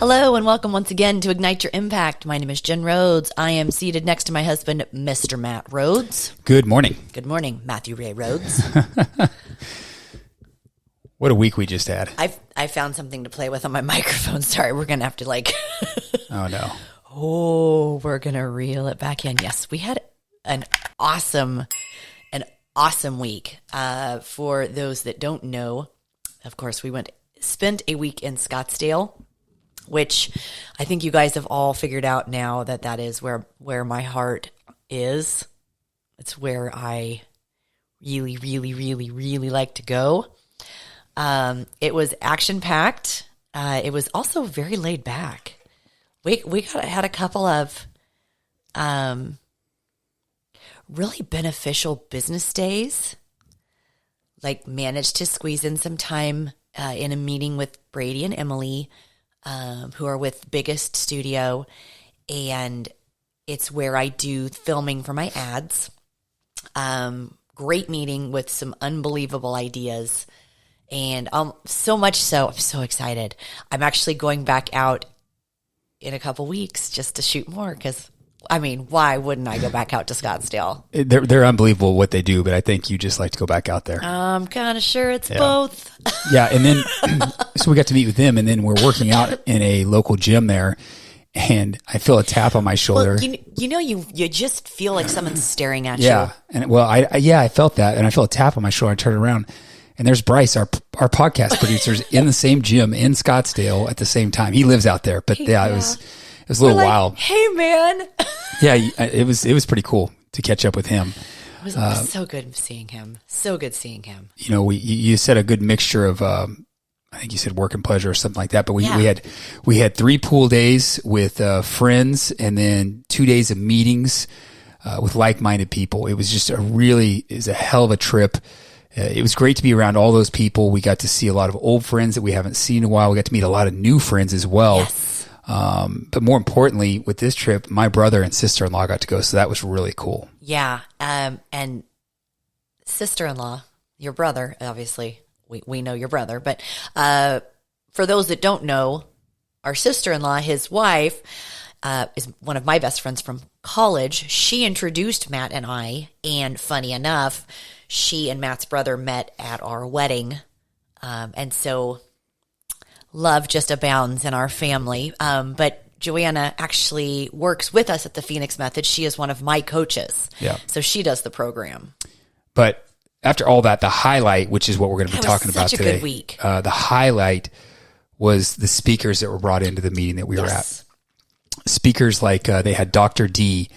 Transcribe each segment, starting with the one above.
Hello and welcome once again to Ignite Your Impact. My name is Jen Rhodes. I am seated next to my husband, Mr. Matt Rhodes. Good morning. Good morning, Matthew Ray Rhodes. What a week we just had. I found something to play with on my microphone. Sorry, we're going to have to Oh, no. We're going to reel it back in. Yes, we had an awesome week. For those that don't know, of course, we spent a week in Scottsdale, which I think you guys have all figured out now that is where my heart is. It's where I really, really, really, really like to go. It was action-packed. It was also very laid back. We had a couple of really beneficial business days. Like managed to squeeze in some time in a meeting with Brady and Emily, who are with Biggest Studio, and it's where I do filming for my ads. Great meeting with some unbelievable ideas, and so much so, I'm so excited. I'm actually going back out in a couple weeks just to shoot more because, I mean, why wouldn't I go back out to Scottsdale? They're unbelievable what they do, but I think you just like to go back out there. I'm kind of sure it's both. Yeah, and then so we got to meet with them, and then we're working out in a local gym there, and I feel a tap on my shoulder. Well, you just feel like someone's staring at you. Yeah, and I felt that, and I feel a tap on my shoulder. I turn around, and there's Bryce, our podcast producer, in the same gym in Scottsdale at the same time. He lives out there, but it was a little wild. Hey, man. Yeah, it was pretty cool to catch up with him. It was so good seeing him. So good seeing him. You know, you said a good mixture of, I think you said work and pleasure or something like that. But we had 3 pool days with friends, and then 2 days of meetings with like-minded people. It was just a hell of a trip. It was great to be around all those people. We got to see a lot of old friends that we haven't seen in a while. We got to meet a lot of new friends as well. Yes. But more importantly, with this trip, my brother and sister-in-law got to go, so that was really cool. Yeah, and sister-in-law, your brother, obviously, we know your brother, but for those that don't know, our sister-in-law, his wife, is one of my best friends from college. She introduced Matt and I, and funny enough, she and Matt's brother met at our wedding, and so love just abounds in our family. But Joanna actually works with us at the Phoenix Method. She is one of my coaches. Yeah. So she does the program. But after all that, the highlight, which is what we're going to be talking about today. Such a good week. The highlight was the speakers that were brought into the meeting that we were at. Speakers like they had Dr. D.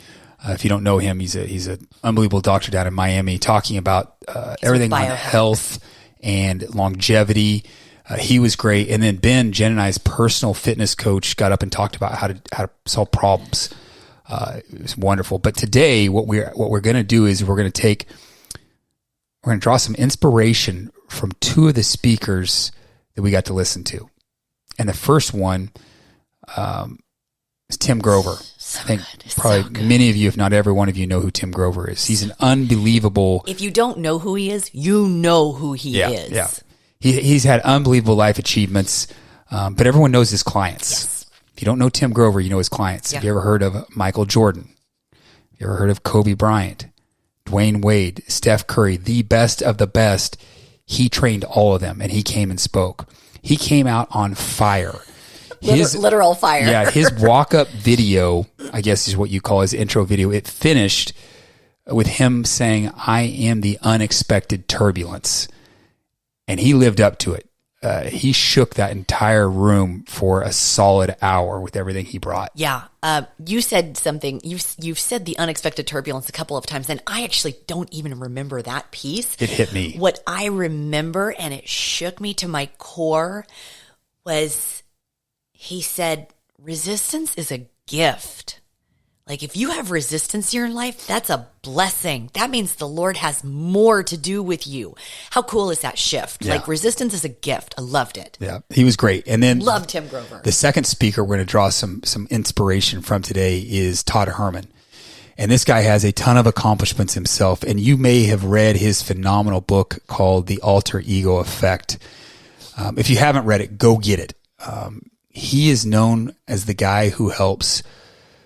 If you don't know him, he's an unbelievable doctor down in Miami, talking about everything on health and longevity. He was great. And then Ben, Jen and I's personal fitness coach, got up and talked about how to solve problems. It was wonderful. But today, what we're going to do is we're going to draw some inspiration from 2 of the speakers that we got to listen to. And the first one is Tim Grover. I think probably many of you, if not every one of you, know who Tim Grover is. He's an unbelievable. If you don't know who he is, you know who he is. Yeah. He's had unbelievable life achievements, but everyone knows his clients. Yes. If you don't know Tim Grover, you know his clients. Yeah. Have you ever heard of Michael Jordan? Have you ever heard of Kobe Bryant, Dwayne Wade, Steph Curry, the best of the best? He trained all of them, and he came and spoke. He came out on fire. Literal fire. Yeah, his walk-up video, I guess is what you call his intro video, it finished with him saying, "I am the unexpected turbulence." And he lived up to it. He shook that entire room for a solid hour with everything he brought. Yeah. You said something. You've said the unexpected turbulence a couple of times, and I actually don't even remember that piece. It hit me. What I remember, and it shook me to my core, was he said, resistance is a gift. Like, if you have resistance in your life, that's a blessing. That means the Lord has more to do with you. How cool is that shift? Yeah. Like, resistance is a gift. I loved it. Yeah, he was great. And then loved Tim Grover. The second speaker we're going to draw some inspiration from today is Todd Herman. And this guy has a ton of accomplishments himself. And you may have read his phenomenal book called The Alter Ego Effect. If you haven't read it, go get it. he is known as the guy who helps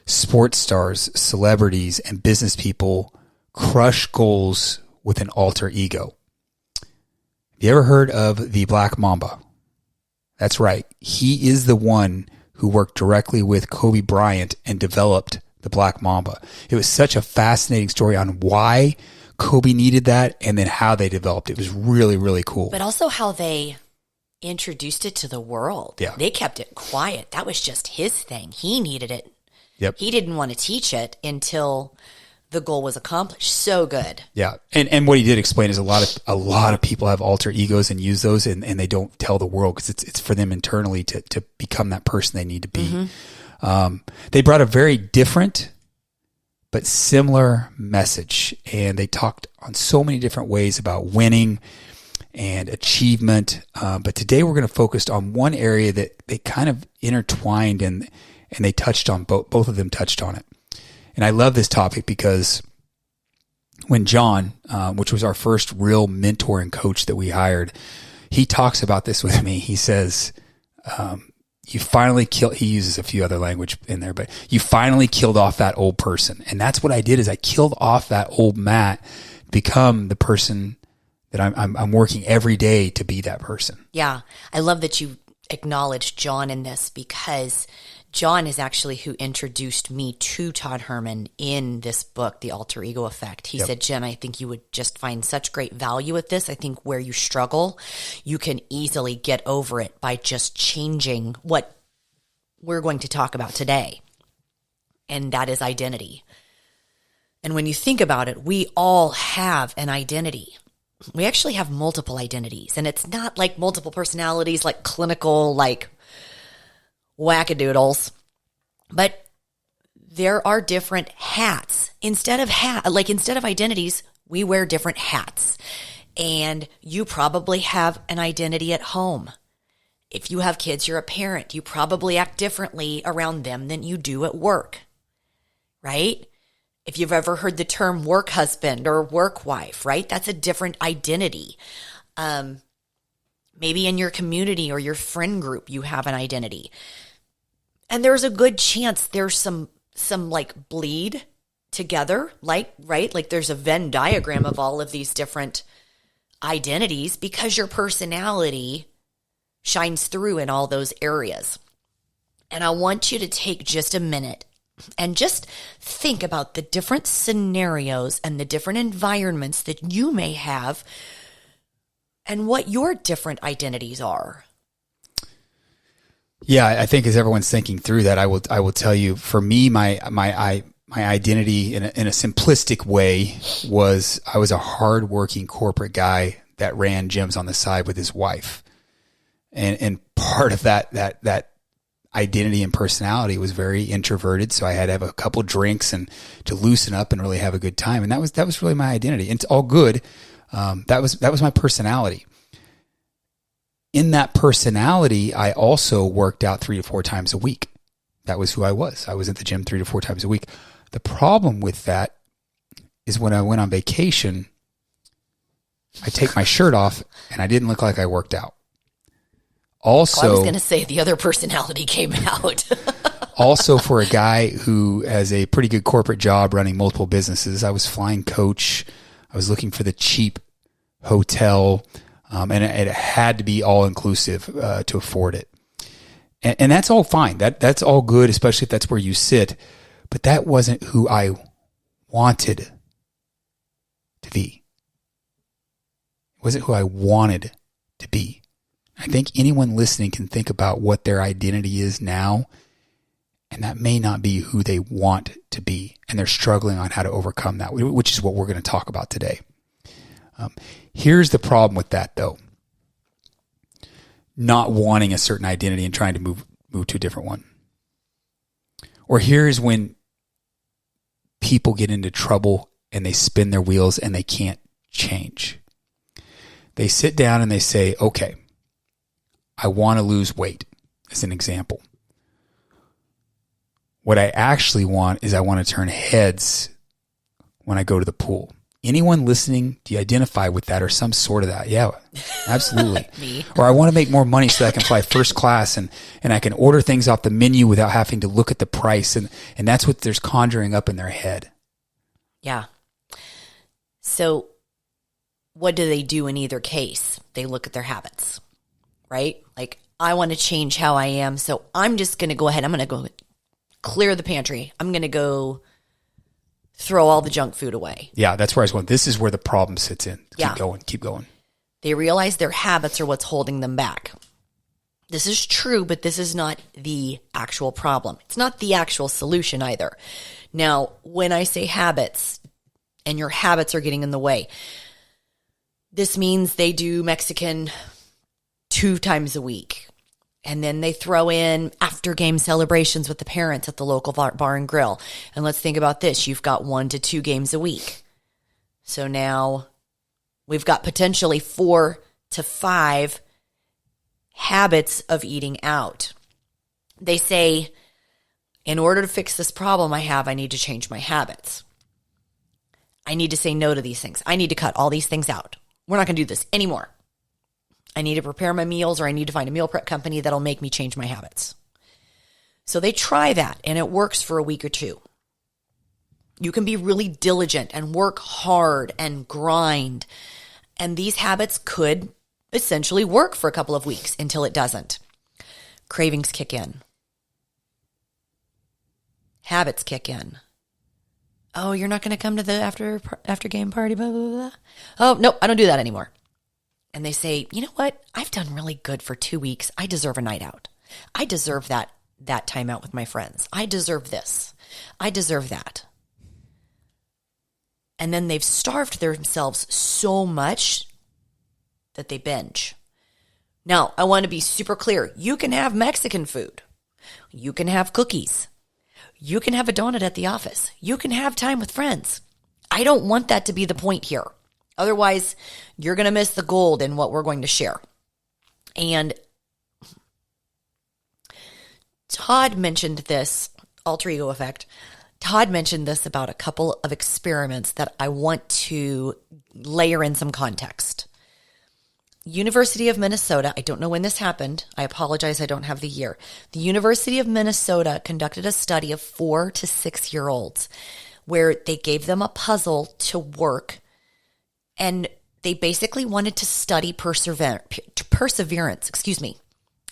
sports stars, celebrities, and business people crush goals with an alter ego. Have you ever heard of the Black Mamba? That's right. He is the one who worked directly with Kobe Bryant and developed the Black Mamba. It was such a fascinating story on why Kobe needed that and then how they developed it. It was really, really cool. But also how they introduced it to the world. Yeah. They kept it quiet. That was just his thing. He needed it. Yep. He didn't want to teach it until the goal was accomplished. So good. Yeah. And what he did explain is a lot of people have alter egos and use those and they don't tell the world because it's for them internally to become that person they need to be. They brought a very different but similar message, and they talked on so many different ways about winning and achievement. But today we're going to focus on one area that they kind of intertwined and they touched on, both of them touched on it. And I love this topic because when John, which was our first real mentor and coach that we hired, he talks about this with me. He says, you finally killed, he uses a few other language in there, but you finally killed off that old person. And that's what I did is I killed off that old Matt to become the person that I'm working every day to be that person. Yeah. I love that you acknowledged John in this because John is actually who introduced me to Todd Herman in this book, The Alter Ego Effect. He said, Jen, I think you would just find such great value with this. I think where you struggle, you can easily get over it by just changing what we're going to talk about today. And that is identity. And when you think about it, we all have an identity. We actually have multiple identities. And it's not like multiple personalities, like clinical, like wackadoodles, but there are different hats. Instead of identities, we wear different hats. And you probably have an identity at home. If you have kids, you're a parent. You probably act differently around them than you do at work, right? If you've ever heard the term work husband or work wife, right? That's a different identity. Maybe in your community or your friend group, you have an identity. And there's a good chance there's some like bleed together, like, right? Like there's a Venn diagram of all of these different identities because your personality shines through in all those areas. And I want you to take just a minute and just think about the different scenarios and the different environments that you may have and what your different identities are. Yeah, I think as everyone's thinking through that, I will tell you, for me, my identity in a simplistic way was I was a hardworking corporate guy that ran gyms on the side with his wife, and part of that identity and personality was very introverted. So I had to have a couple drinks and to loosen up and really have a good time, and that was really my identity. And it's all good. That was my personality. In that personality, I also worked out 3 to 4 times a week. That was who I was. I was at the gym 3 to 4 times a week. The problem with that is when I went on vacation, I take my shirt off and I didn't look like I worked out. Also, I was going to say the other personality came out. Also, for a guy who has a pretty good corporate job running multiple businesses, I was flying coach. I was looking for the cheap hotel. And it had to be all inclusive to afford it, and that's all fine. That's all good, especially if that's where you sit. But that wasn't who I wanted to be. It wasn't who I wanted to be. I think anyone listening can think about what their identity is now, and that may not be who they want to be, and they're struggling on how to overcome that, which is what we're going to talk about today. Here's the problem with that, though. Not wanting a certain identity and trying to move to a different one. Or here's when people get into trouble and they spin their wheels and they can't change. They sit down and they say, okay, I want to lose weight, as an example. What I actually want is I want to turn heads when I go to the pool. Anyone listening, do you identify with that or some sort of that? Yeah, absolutely. Me. Or I want to make more money so that I can fly first class and I can order things off the menu without having to look at the price. And that's what there's conjuring up in their head. Yeah. So what do they do in either case? They look at their habits, right? Like, I want to change how I am, so I'm just going to go ahead. I'm going to go clear the pantry. I'm going to go throw all the junk food away. Yeah, that's where I was going. This is where the problem sits in. Yeah. Keep going. They realize their habits are what's holding them back. This is true, but this is not the actual problem. It's not the actual solution either. Now, when I say habits and your habits are getting in the way, this means they do Mexican 2 times a week. And then they throw in after game celebrations with the parents at the local bar and grill. And let's think about this. You've got 1 to 2 games a week. So now we've got potentially 4 to 5 habits of eating out. They say, in order to fix this problem I have, I need to change my habits. I need to say no to these things. I need to cut all these things out. We're not going to do this anymore. I need to prepare my meals, or I need to find a meal prep company that'll make me change my habits. So they try that, and it works for a week or 2. You can be really diligent and work hard and grind, and these habits could essentially work for a couple of weeks until it doesn't. Cravings kick in. Habits kick in. Oh, you're not going to come to the after game party, blah, blah, blah. Oh, no, I don't do that anymore. And they say, you know what? I've done really good for 2 weeks. I deserve a night out. I deserve that time out with my friends. I deserve this. I deserve that. And then they've starved themselves so much that they binge. Now, I want to be super clear. You can have Mexican food. You can have cookies. You can have a donut at the office. You can have time with friends. I don't want that to be the point here. Otherwise, you're going to miss the gold in what we're going to share. And Todd mentioned this, alter ego effect. Todd mentioned this about a couple of experiments that I want to layer in some context. University of Minnesota, I don't know when this happened. I apologize, I don't have the year. The University of Minnesota conducted a study of 4 to 6-year-olds where they gave them a puzzle to work, and they basically wanted to study perseverance,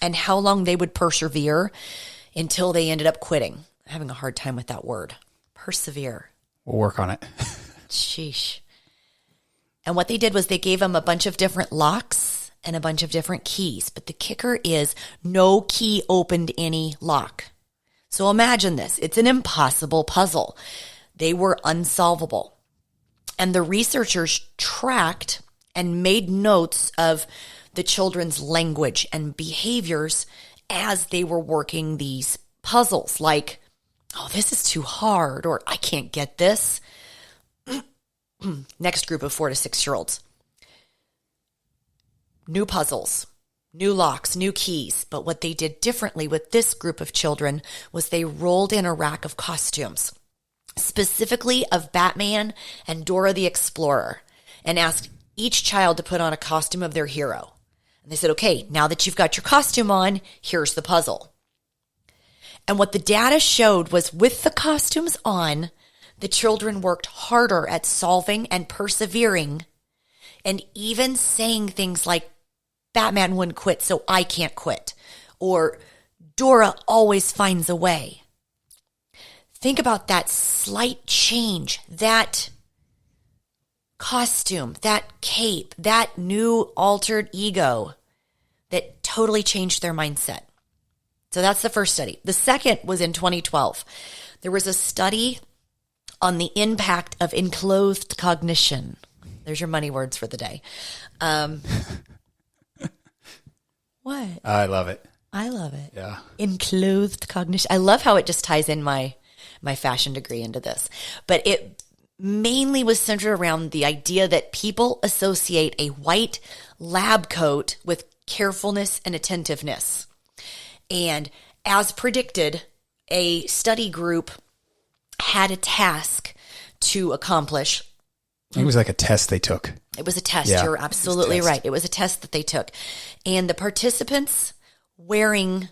and how long they would persevere until they ended up quitting. I'm having a hard time with that word. Persevere. We'll work on it. Sheesh. And what they did was they gave them a bunch of different locks and a bunch of different keys. But the kicker is no key opened any lock. So imagine this. It's an impossible puzzle. They were unsolvable. And the researchers tracked and made notes of the children's language and behaviors as they were working these puzzles. Like, oh, this is too hard, or I can't get this. Next group of 4 to 6-year-olds. New puzzles, new locks, new keys. But what they did differently with this group of children was they rolled in a rack of costumes, specifically of Batman and Dora the Explorer, and asked each child to put on a costume of their hero. And they said, okay, now that you've got your costume on, here's the puzzle. And what the data showed was with the costumes on, the children worked harder at solving and persevering, and even saying things like, Batman wouldn't quit, so I can't quit. Or Dora always finds a way. Think about that slight change, that costume, that cape, that new altered ego that totally changed their mindset. So that's the first study. The second was in 2012. There was a study on the impact of enclosed cognition. There's your money words for the day. What? I love it. I love it. Yeah. Enclosed cognition. I love how it just ties in my fashion degree into this. But it mainly was centered around the idea that people associate a white lab coat with carefulness and attentiveness. And as predicted, a study group had a task to accomplish, It was like a test they took. It was a test. Yeah, You're absolutely it was a test. right. It was a test that they took. And the participants wearing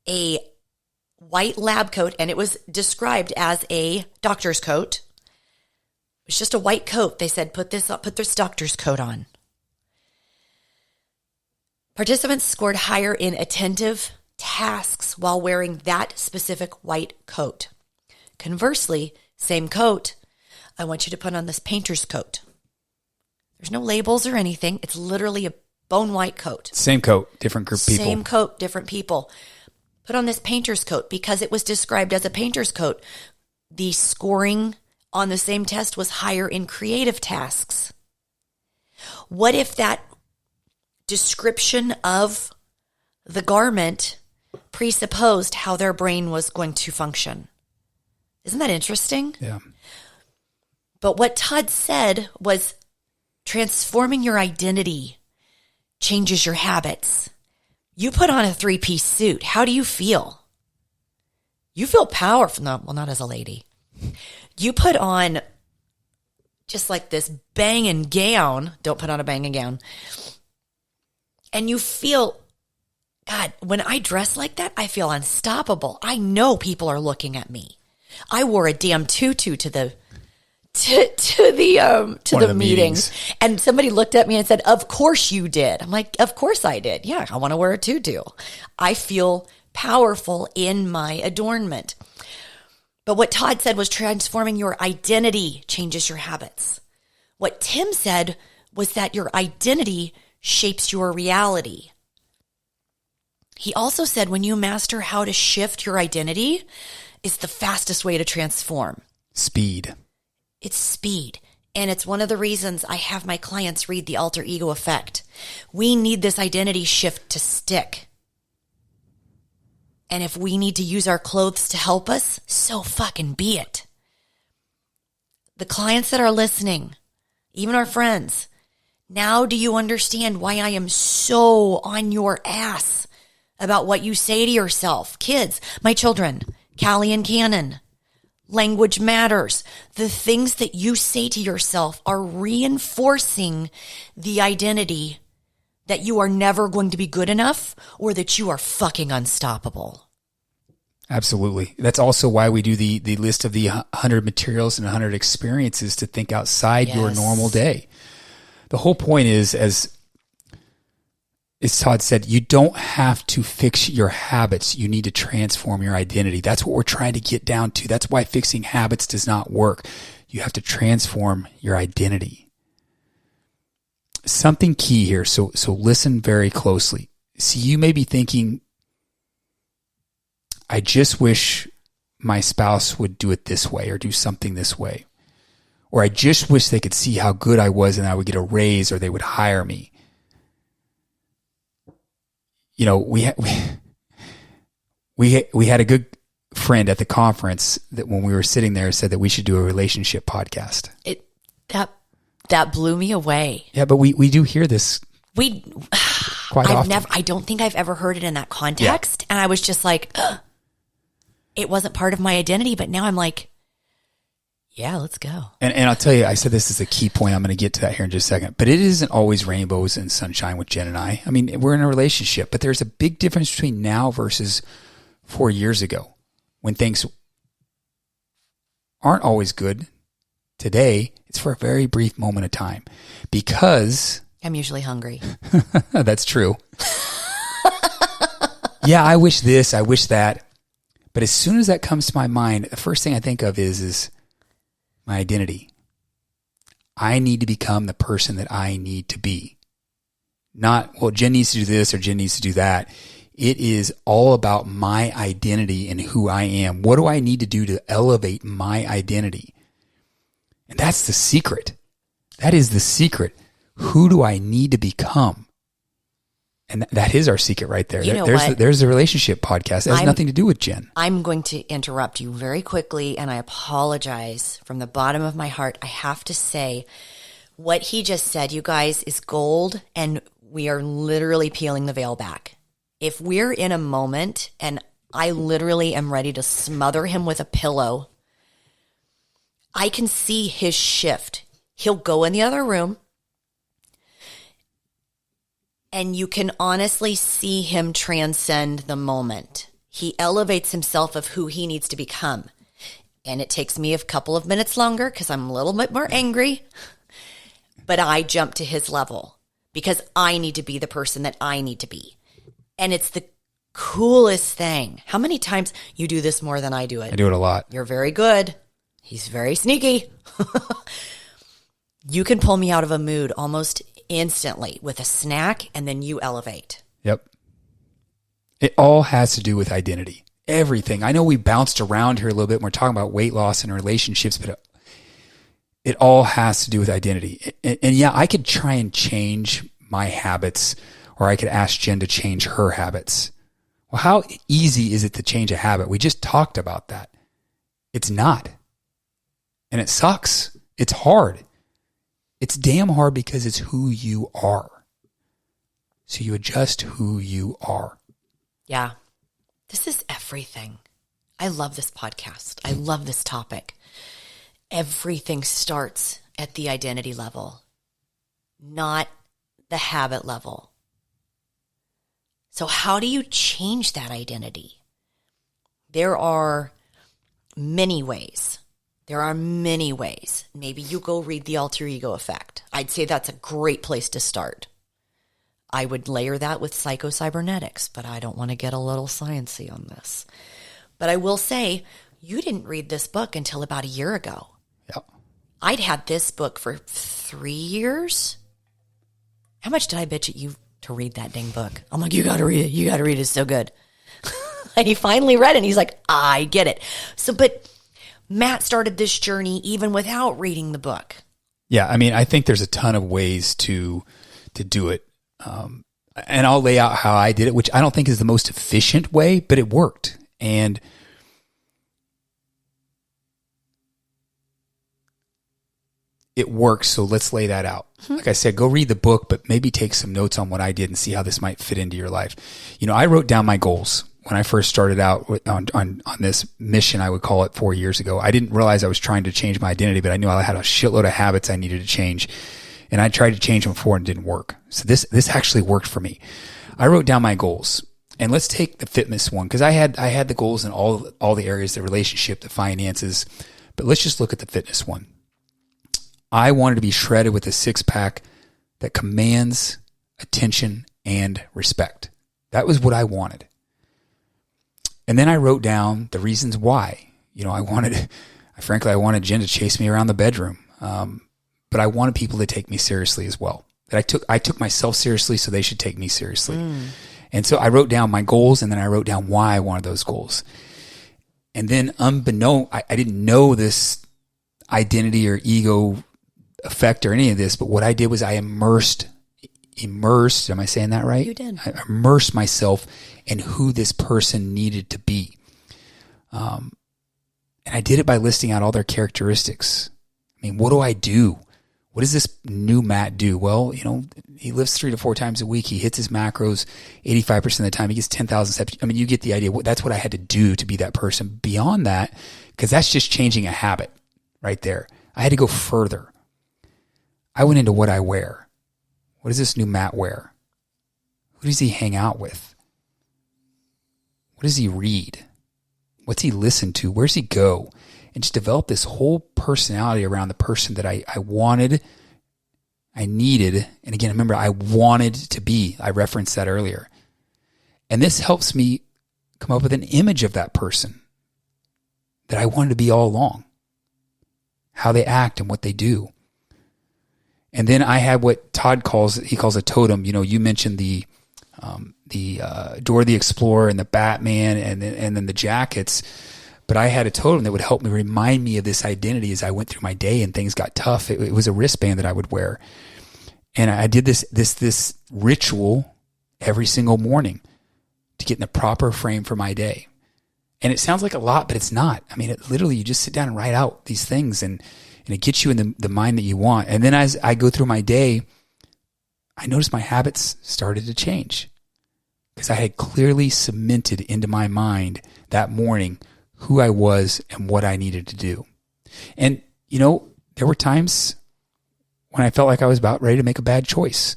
a white lab coat, and it was described as a doctor's coat. It was just a white coat. They said, put this doctor's coat on. Participants scored higher in attentive tasks while wearing that specific white coat. Conversely, same coat, I want you to put on this painter's coat. There's no labels or anything. It's literally a bone white coat. Same coat, different group of people. Same coat, different people. Put on this painter's coat because it was described as a painter's coat. The scoring on the same test was higher in creative tasks. What if that description of the garment presupposed how their brain was going to function? Isn't that interesting? Yeah. But what Todd said was transforming your identity changes your habits. You put on a 3-piece suit. How do you feel? You feel powerful. No, well, not as a lady. You put on just like this banging gown. Don't put on a banging gown. And you feel, God, when I dress like that, I feel unstoppable. I know people are looking at me. I wore a damn tutu to the meetings, and somebody looked at me and said, "Of course you did." I'm like, "Of course I did. Yeah, I want to wear a tutu. I feel powerful in my adornment." But what Todd said was transforming your identity changes your habits. What Tim said was that your identity shapes your reality. He also said when you master how to shift your identity, it's the fastest way to transform. Speed. It's speed. And it's one of the reasons I have my clients read The Alter Ego Effect. We need this identity shift to stick. And if we need to use our clothes to help us, so fucking be it. The clients that are listening, even our friends, now do you understand why I am so on your ass about what you say to yourself? Kids, my children, Callie and Cannon, language matters. The things that you say to yourself are reinforcing the identity that you are never going to be good enough or that you are fucking unstoppable. Absolutely. That's also why we do the list of the 100 materials and 100 experiences to think outside your normal day. The whole point is, as Todd said, you don't have to fix your habits. You need to transform your identity. That's what we're trying to get down to. That's why fixing habits does not work. You have to transform your identity. Something key here. So listen very closely. See, you may be thinking, I just wish my spouse would do it this way or do something this way. Or I just wish they could see how good I was and I would get a raise or they would hire me. You know, we had a good friend at the conference that when we were sitting there said that we should do a relationship podcast. That blew me away. Yeah, but we do hear this quite often. I don't think I've ever heard it in that context. Yeah. And I was just like, ugh. It wasn't part of my identity, but now I'm like, yeah, let's go. And I'll tell you, I said this is a key point. I'm going to get to that here in just a second. But it isn't always rainbows and sunshine with Jen and I. I mean, we're in a relationship, but there's a big difference between now versus 4 years ago when things aren't always good. Today, it's for a very brief moment of time because I'm usually hungry. That's true. Yeah, I wish this, I wish that. But as soon as that comes to my mind, the first thing I think of is my identity. I need to become the person that I need to be. Not, well, Jen needs to do this or Jen needs to do that. It is all about my identity and who I am. What do I need to do to elevate my identity? And that's the secret. That is the secret. Who do I need to become? And that is our secret right there. You know there's the relationship podcast. It has nothing to do with Jen. I'm going to interrupt you very quickly, and I apologize from the bottom of my heart. I have to say, what he just said, you guys, is gold, and we are literally peeling the veil back. If we're in a moment, and I literally am ready to smother him with a pillow, I can see his shift. He'll go in the other room, and you can honestly see him transcend the moment. He elevates himself of who he needs to become. And it takes me a couple of minutes longer because I'm a little bit more angry. But I jump to his level because I need to be the person that I need to be. And it's the coolest thing. How many times you do this more than I do it? I do it a lot. You're very good. He's very sneaky. You can pull me out of a mood almost instantly with a snack, and then you elevate. Yep. It all has to do with identity. Everything. I know we bounced around here a little bit when we're talking about weight loss and relationships, but it all has to do with identity. And yeah, I could try and change my habits, or I could ask Jen to change her habits. Well, how easy is it to change a habit? We just talked about that. It's not. And it sucks. It's hard. It's damn hard because it's who you are. So you adjust who you are. Yeah. This is everything. I love this podcast. I love this topic. Everything starts at the identity level, not the habit level. So how do you change that identity? There are many ways. Maybe you go read The Alter Ego Effect. I'd say that's a great place to start. I would layer that with psychocybernetics, but I don't want to get a little sciencey on this. But I will say, you didn't read this book until about a year ago. Yep. I'd had this book for 3 years. How much did I bitch at you to read that dang book? I'm like, you got to read it. You got to read it. It's so good. And he finally read it, and he's like, I get it. So, but Matt started this journey even without reading the book. Yeah, I mean, I think there's a ton of ways to do it. And I'll lay out how I did it, which I don't think is the most efficient way, but it worked. And it works, so let's lay that out. Like I said, go read the book, but maybe take some notes on what I did and see how this might fit into your life. You know, I wrote down my goals when I first started out on this mission, I would call it 4 years ago. I didn't realize I was trying to change my identity, but I knew I had a shitload of habits I needed to change. And I tried to change them before and it didn't work. So this actually worked for me. I wrote down my goals. And let's take the fitness one, because I had the goals in all the areas, the relationship, the finances. But let's just look at the fitness one. I wanted to be shredded with a six-pack that commands attention and respect. That was what I wanted. And then I wrote down the reasons why. You know, I wanted Jen to chase me around the bedroom. But I wanted people to take me seriously as well. That I took myself seriously, so they should take me seriously. And so I wrote down my goals, and then I wrote down why I wanted those goals. And then I didn't know this identity or ego effect or any of this, but what I did was I immersed, am I saying that right? You did. I immersed myself in who this person needed to be. And I did it by listing out all their characteristics. I mean, what do I do? What does this new Matt do? Well, you know, he lifts 3 to 4 times a week. He hits his macros 85% of the time. He gets 10,000 steps. I mean, you get the idea. That's what I had to do to be that person. Beyond that, because that's just changing a habit right there. I had to go further. I went into what I wear. What does this new Matt wear? Who does he hang out with? What does he read? What's he listen to? Where's he go? And just develop this whole personality around the person that I wanted, I needed. And again, remember, I wanted to be. I referenced that earlier. And this helps me come up with an image of that person that I wanted to be all along. How they act and what they do. And then I had what Todd calls a totem. You know, you mentioned the Dora the Explorer and the Batman and then the jackets. But I had a totem that would help me remind me of this identity as I went through my day and things got tough. It was a wristband that I would wear. And I did this ritual every single morning to get in the proper frame for my day. And it sounds like a lot, but it's not. I mean, it literally, you just sit down and write out these things and it gets you in the mind that you want. And then as I go through my day, I noticed my habits started to change because I had clearly cemented into my mind that morning who I was and what I needed to do. And, you know, there were times when I felt like I was about ready to make a bad choice.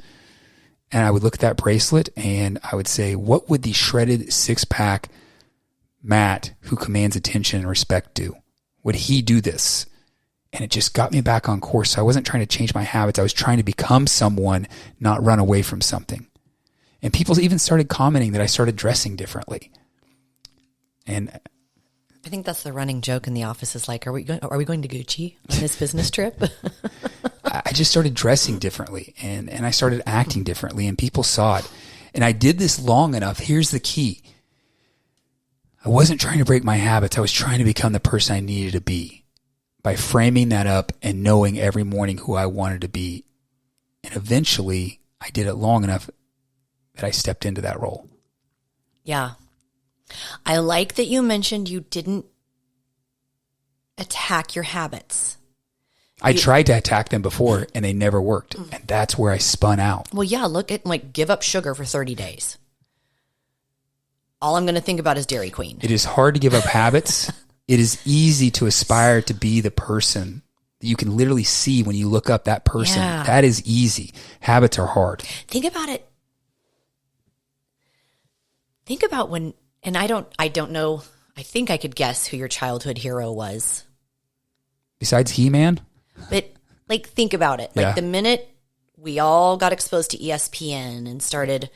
And I would look at that bracelet and I would say, what would the shredded six-pack Matt, who commands attention and respect, do? Would he do this? And it just got me back on course. So I wasn't trying to change my habits. I was trying to become someone, not run away from something. And people even started commenting that I started dressing differently. And I think that's the running joke in the office is like, are we going to Gucci on this business trip? I just started dressing differently and I started acting differently and people saw it. And I did this long enough. Here's the key. I wasn't trying to break my habits. I was trying to become the person I needed to be by framing that up and knowing every morning who I wanted to be. And eventually I did it long enough that I stepped into that role. Yeah. I like that you mentioned you didn't attack your habits. I tried to attack them before and they never worked. And that's where I spun out. Well, yeah, look at like give up sugar for 30 days. All I'm going to think about is Dairy Queen. It is hard to give up habits. It is easy to aspire to be the person that you can literally see when you look up that person. Yeah. That is easy. Habits are hard. Think about it. Think about when, and I don't know, I think I could guess who your childhood hero was. Besides He-Man? But like, think about it. Like Yeah. the minute we all got exposed to ESPN and started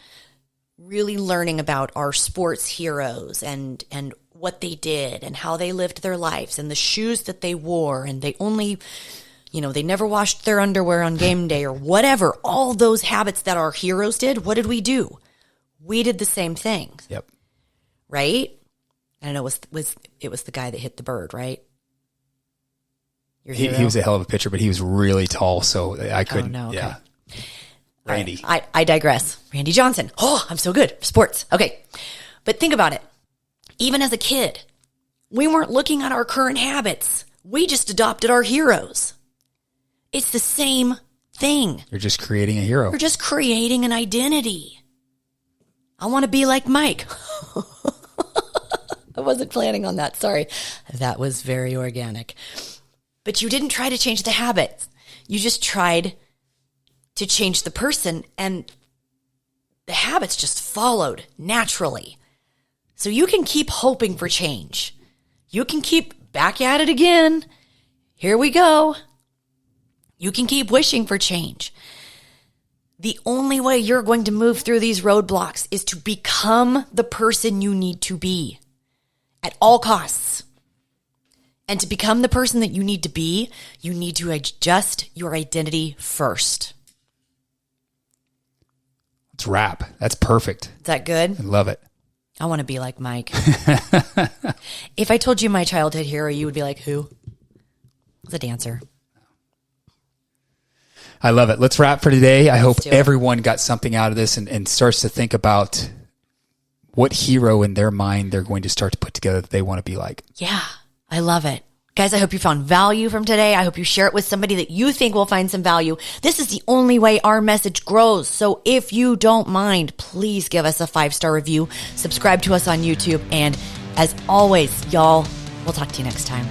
really learning about our sports heroes and what they did and how they lived their lives and the shoes that they wore, and they only, they never washed their underwear on game day or whatever, all those habits that our heroes did, what did we do? We did the same thing. Yep. Right? I don't know, it was the guy that hit the bird, right? Your hero? He was a hell of a pitcher, but he was really tall, so I couldn't. no, okay. Yeah. Randy. I digress. Randy Johnson. Oh, I'm so good. Sports. Okay. But think about it. Even as a kid, we weren't looking at our current habits. We just adopted our heroes. It's the same thing. You're just creating a hero. We're just creating an identity. I want to be like Mike. I wasn't planning on that. Sorry. That was very organic. But you didn't try to change the habits. You just tried to change the person, and the habits just followed naturally. So you can keep hoping for change. You can keep back at it again. Here we go. You can keep wishing for change. The only way you're going to move through these roadblocks is to become the person you need to be at all costs. And to become the person that you need to be, you need to adjust your identity first. Let's wrap. That's perfect. Is that good? I love it. I want to be like Mike. If I told you my childhood hero, you would be like, who? The dancer. I love it. Let's wrap for today. I hope do it. everyone got something out of this and starts to think about what hero in their mind they're going to start to put together that they want to be like. Yeah, I love it. Guys, I hope you found value from today. I hope you share it with somebody that you think will find some value. This is the only way our message grows. So if you don't mind, please give us a 5-star review, subscribe to us on YouTube, and as always, y'all, we'll talk to you next time.